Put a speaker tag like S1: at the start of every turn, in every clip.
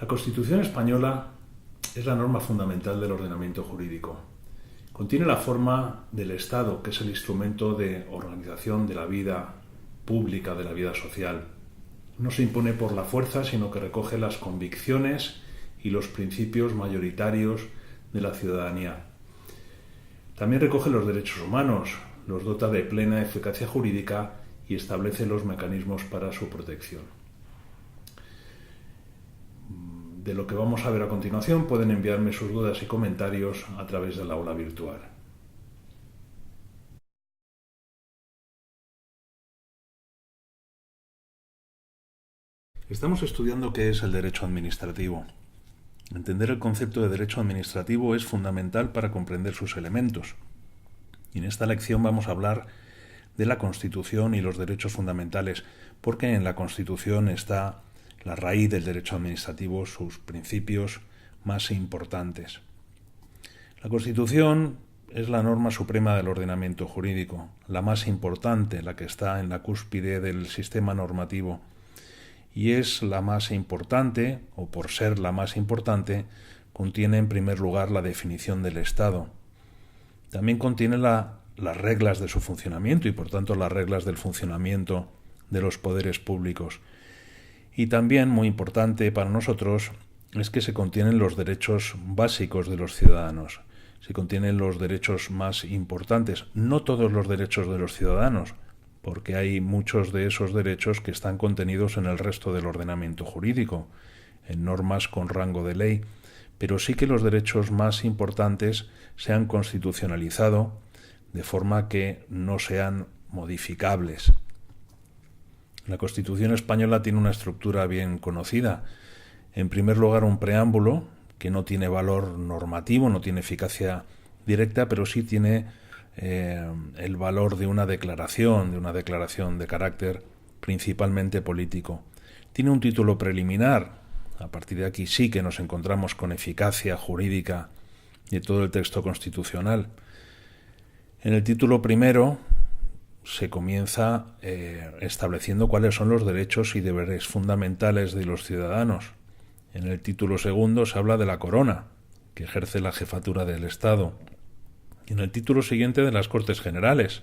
S1: La Constitución española es la norma fundamental del ordenamiento jurídico. Contiene la forma del Estado, que es el instrumento de organización de la vida pública, de la vida social. No se impone por la fuerza, sino que recoge las convicciones y los principios mayoritarios de la ciudadanía. También recoge los derechos humanos, los dota de plena eficacia jurídica y establece los mecanismos para su protección. De lo que vamos a ver a continuación pueden enviarme sus dudas y comentarios a través del aula virtual. Estamos estudiando qué es el derecho administrativo. Entender el concepto de derecho administrativo es fundamental para comprender sus elementos. Y en esta lección vamos a hablar de la Constitución y los derechos fundamentales, porque en la Constitución está la raíz del derecho administrativo, sus principios más importantes. La Constitución es la norma suprema del ordenamiento jurídico, la más importante, la que está en la cúspide del sistema normativo. Y es la más importante, o por ser la más importante, contiene en primer lugar la definición del Estado. También contiene las reglas de su funcionamiento y por tanto las reglas del funcionamiento de los poderes públicos. Y también, muy importante para nosotros, es que se contienen los derechos básicos de los ciudadanos. Se contienen los derechos más importantes, no todos los derechos de los ciudadanos, porque hay muchos de esos derechos que están contenidos en el resto del ordenamiento jurídico, en normas con rango de ley, pero sí que los derechos más importantes se han constitucionalizado de forma que no sean modificables. La Constitución española tiene una estructura bien conocida. En primer lugar, un preámbulo que no tiene valor normativo, no tiene eficacia directa, pero sí tiene el valor de una declaración de carácter principalmente político. Tiene un título preliminar. A partir de aquí sí que nos encontramos con eficacia jurídica de todo el texto constitucional. En el título primero se comienza estableciendo cuáles son los derechos y deberes fundamentales de los ciudadanos. En el título segundo se habla de la corona, que ejerce la jefatura del Estado. En el título siguiente de las Cortes Generales,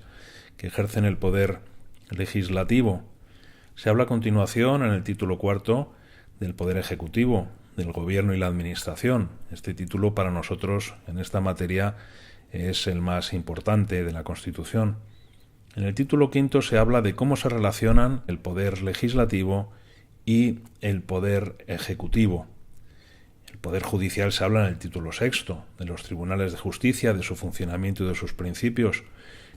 S1: que ejercen el poder legislativo. Se habla a continuación, en el título cuarto, del Poder Ejecutivo, del Gobierno y la Administración. Este título para nosotros en esta materia es el más importante de la Constitución. En el título quinto se habla de cómo se relacionan el Poder Legislativo y el Poder Ejecutivo. El Poder Judicial se habla en el título sexto, de los tribunales de justicia, de su funcionamiento y de sus principios.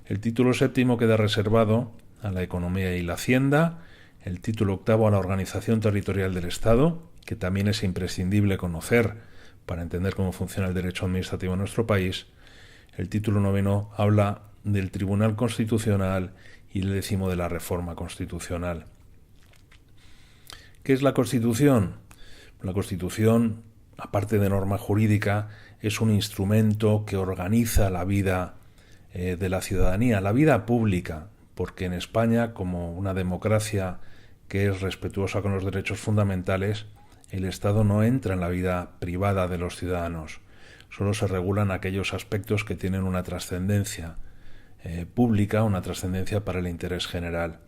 S1: El título séptimo queda reservado a la economía y la hacienda. El título octavo a la organización territorial del Estado, que también es imprescindible conocer para entender cómo funciona el derecho administrativo en nuestro país. El título noveno habla del Tribunal Constitucional y el décimo de la Reforma Constitucional. ¿Qué es la Constitución? La Constitución, aparte de norma jurídica, es un instrumento que organiza la vida de la ciudadanía, la vida pública, porque en España, como una democracia que es respetuosa con los derechos fundamentales, el Estado no entra en la vida privada de los ciudadanos. Solo se regulan aquellos aspectos que tienen una trascendencia pública, una trascendencia para el interés general.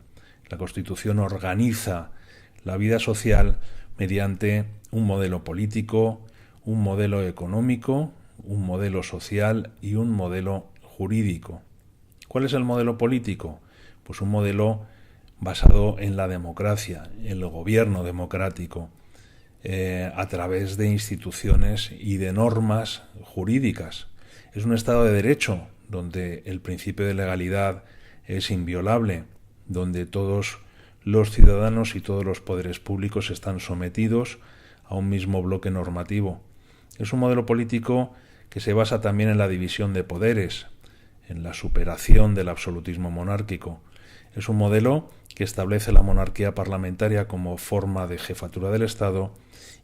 S1: La Constitución organiza la vida social mediante un modelo político, un modelo económico, un modelo social y un modelo jurídico. ¿Cuál es el modelo político? Pues un modelo basado en la democracia, en el gobierno democrático, a través de instituciones y de normas jurídicas. Es un Estado de Derecho donde el principio de legalidad es inviolable, donde todos los ciudadanos y todos los poderes públicos están sometidos a un mismo bloque normativo. Es un modelo político que se basa también en la división de poderes, en la superación del absolutismo monárquico. Es un modelo que establece la monarquía parlamentaria como forma de jefatura del Estado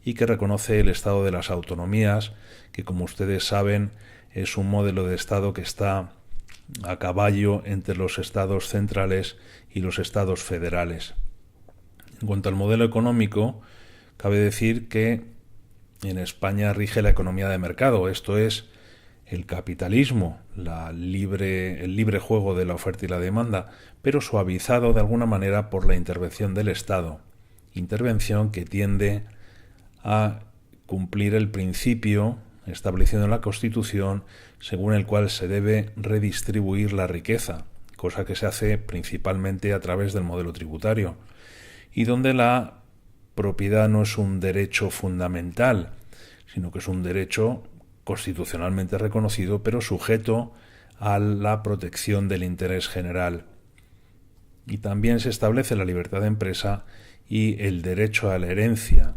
S1: y que reconoce el estado de las autonomías, que como ustedes saben es un modelo de Estado que está a caballo entre los estados centrales y los estados federales. En cuanto al modelo económico, cabe decir que en España rige la economía de mercado, esto es, el capitalismo, el libre juego de la oferta y la demanda, pero suavizado de alguna manera por la intervención del Estado, intervención que tiende a cumplir el principio establecido en la Constitución según el cual se debe redistribuir la riqueza, cosa que se hace principalmente a través del modelo tributario, y donde la propiedad no es un derecho fundamental, sino que es un derecho constitucionalmente reconocido, pero sujeto a la protección del interés general. Y también se establece la libertad de empresa y el derecho a la herencia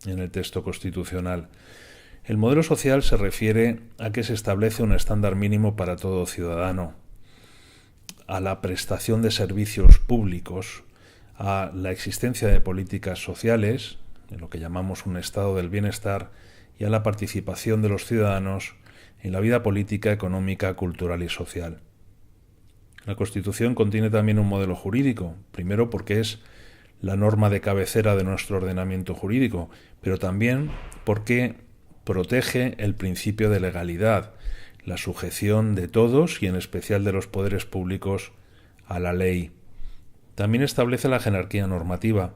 S1: en el texto constitucional. El modelo social se refiere a que se establece un estándar mínimo para todo ciudadano, a la prestación de servicios públicos, a la existencia de políticas sociales, en lo que llamamos un estado del bienestar, y a la participación de los ciudadanos en la vida política, económica, cultural y social. La Constitución contiene también un modelo jurídico, primero porque es la norma de cabecera de nuestro ordenamiento jurídico, pero también porque protege el principio de legalidad, la sujeción de todos y en especial de los poderes públicos a la ley. También establece la jerarquía normativa,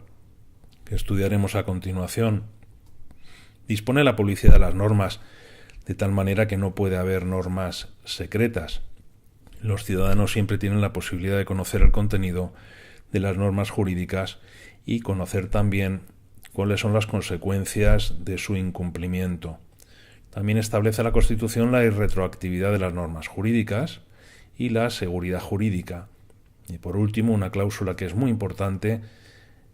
S1: que estudiaremos a continuación. Dispone la publicidad de las normas, de tal manera que no puede haber normas secretas. Los ciudadanos siempre tienen la posibilidad de conocer el contenido de las normas jurídicas y conocer también cuáles son las consecuencias de su incumplimiento. También establece la Constitución la irretroactividad de las normas jurídicas y la seguridad jurídica. Y por último, una cláusula que es muy importante,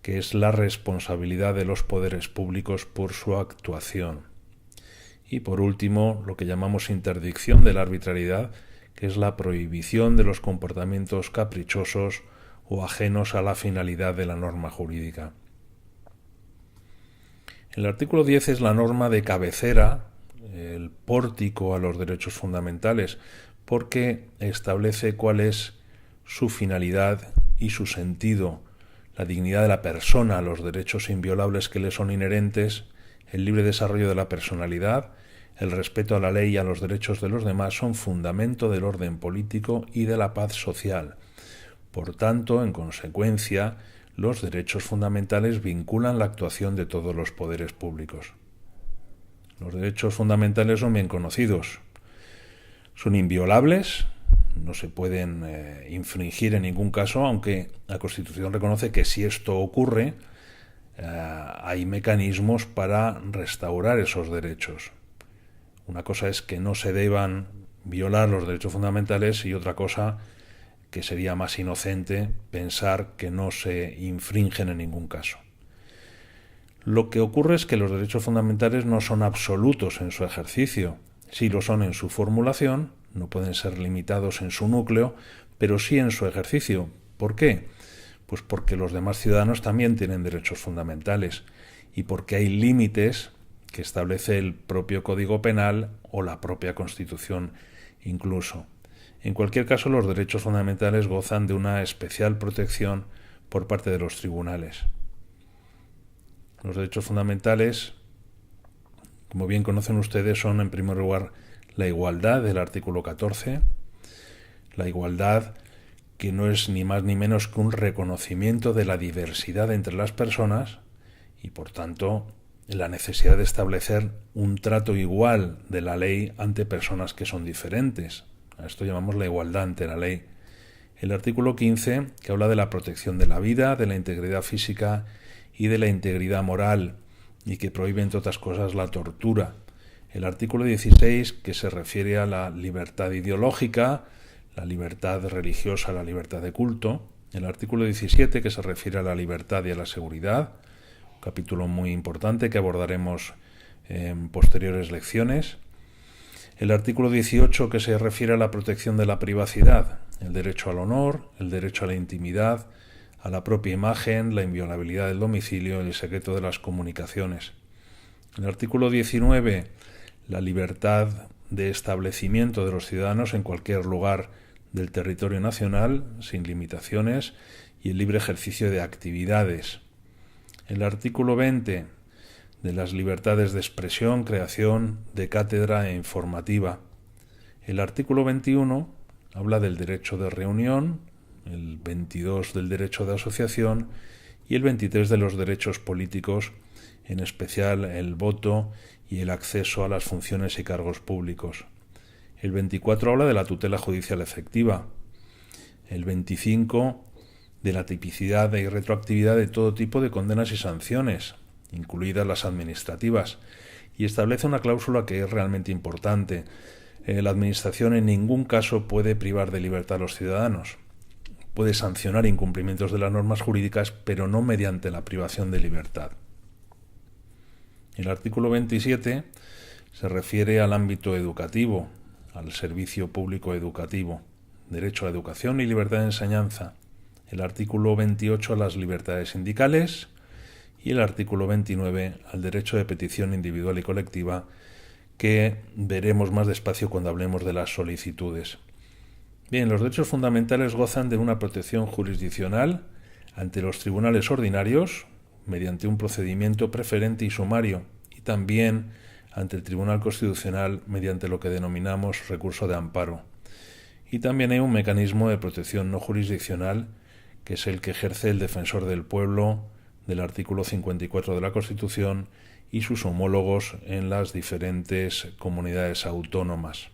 S1: que es la responsabilidad de los poderes públicos por su actuación. Y por último, lo que llamamos interdicción de la arbitrariedad, que es la prohibición de los comportamientos caprichosos o ajenos a la finalidad de la norma jurídica. El artículo 10 es la norma de cabecera, el pórtico a los derechos fundamentales, porque establece cuál es su finalidad y su sentido, la dignidad de la persona, los derechos inviolables que le son inherentes, el libre desarrollo de la personalidad, el respeto a la ley y a los derechos de los demás son fundamento del orden político y de la paz social. Por tanto, en consecuencia, los derechos fundamentales vinculan la actuación de todos los poderes públicos. Los derechos fundamentales son bien conocidos. Son inviolables, no se pueden infringir en ningún caso, aunque la Constitución reconoce que si esto ocurre, hay mecanismos para restaurar esos derechos. Una cosa es que no se deban violar los derechos fundamentales y otra cosa que sería más inocente pensar que no se infringen en ningún caso. Lo que ocurre es que los derechos fundamentales no son absolutos en su ejercicio. Sí lo son en su formulación, no pueden ser limitados en su núcleo, pero sí en su ejercicio. ¿Por qué? Pues porque los demás ciudadanos también tienen derechos fundamentales y porque hay límites que establece el propio Código Penal o la propia Constitución incluso. En cualquier caso, los derechos fundamentales gozan de una especial protección por parte de los tribunales. Los derechos fundamentales, como bien conocen ustedes, son en primer lugar la igualdad del artículo 14, la igualdad que no es ni más ni menos que un reconocimiento de la diversidad entre las personas y, por tanto, la necesidad de establecer un trato igual de la ley ante personas que son diferentes. A esto llamamos la igualdad ante la ley. El artículo 15, que habla de la protección de la vida, de la integridad física y de la integridad moral, y que prohíbe, entre otras cosas, la tortura. El artículo 16, que se refiere a la libertad ideológica, la libertad religiosa, la libertad de culto. El artículo 17, que se refiere a la libertad y a la seguridad, un capítulo muy importante que abordaremos en posteriores lecciones. El artículo 18, que se refiere a la protección de la privacidad, el derecho al honor, el derecho a la intimidad, a la propia imagen, la inviolabilidad del domicilio y el secreto de las comunicaciones. El artículo 19, la libertad de establecimiento de los ciudadanos en cualquier lugar del territorio nacional, sin limitaciones, y el libre ejercicio de actividades. El artículo 20, de las libertades de expresión, creación, de cátedra e informativa. El artículo 21 habla del derecho de reunión, el 22 del derecho de asociación y el 23 de los derechos políticos, en especial el voto y el acceso a las funciones y cargos públicos. El 24 habla de la tutela judicial efectiva. El 25 de la tipicidad y retroactividad de todo tipo de condenas y sanciones, incluidas las administrativas, y establece una cláusula que es realmente importante. La Administración en ningún caso puede privar de libertad a los ciudadanos. Puede sancionar incumplimientos de las normas jurídicas, pero no mediante la privación de libertad. El artículo 27 se refiere al ámbito educativo, al servicio público educativo, derecho a la educación y libertad de enseñanza. El artículo 28 a las libertades sindicales y el artículo 29 al derecho de petición individual y colectiva, que veremos más despacio cuando hablemos de las solicitudes. Bien, los derechos fundamentales gozan de una protección jurisdiccional ante los tribunales ordinarios, mediante un procedimiento preferente y sumario, y también ante el Tribunal Constitucional mediante lo que denominamos recurso de amparo. Y también hay un mecanismo de protección no jurisdiccional, que es el que ejerce el Defensor del Pueblo del artículo 54 de la Constitución y sus homólogos en las diferentes comunidades autónomas.